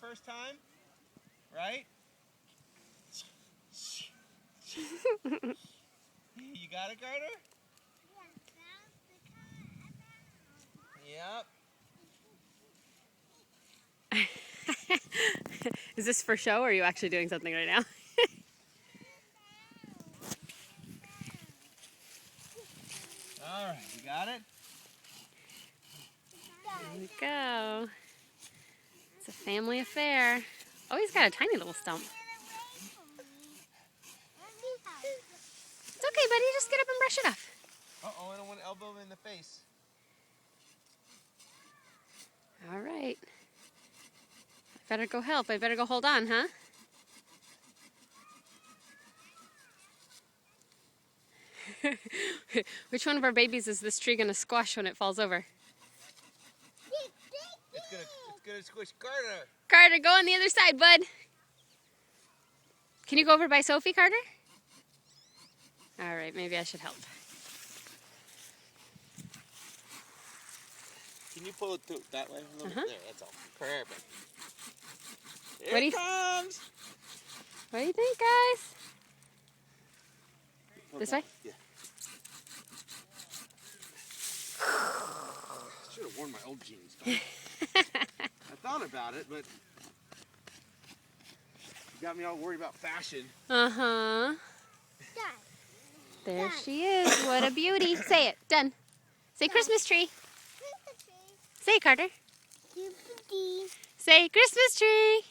first time, right? You got it, Carter? Yep. Is this for show or are you actually doing something right now? All right, you got it? There we go. It's a family affair. Oh, he's got a tiny little stump. It's okay, buddy. Just get up and brush it off. Uh-oh, I don't want to elbow him in the face. All right. I better go help. I better go hold on, huh? Which one of our babies is this tree going to squash when it falls over? It's gonna squish Carter. Carter, go on the other side, bud. Can you go over by Sophie, Carter? All right, maybe I should help. Can you pull it that way? A little bit there, that's all. Perfect. Here What do it you- comes. What do you think, guys? This way? Yeah. Should have worn my old jeans. I thought about it, but you got me all worried about fashion. Uh-huh. There she is. What a beauty. Say it. Done. Say Christmas tree. Say it, Carter. Say Christmas tree.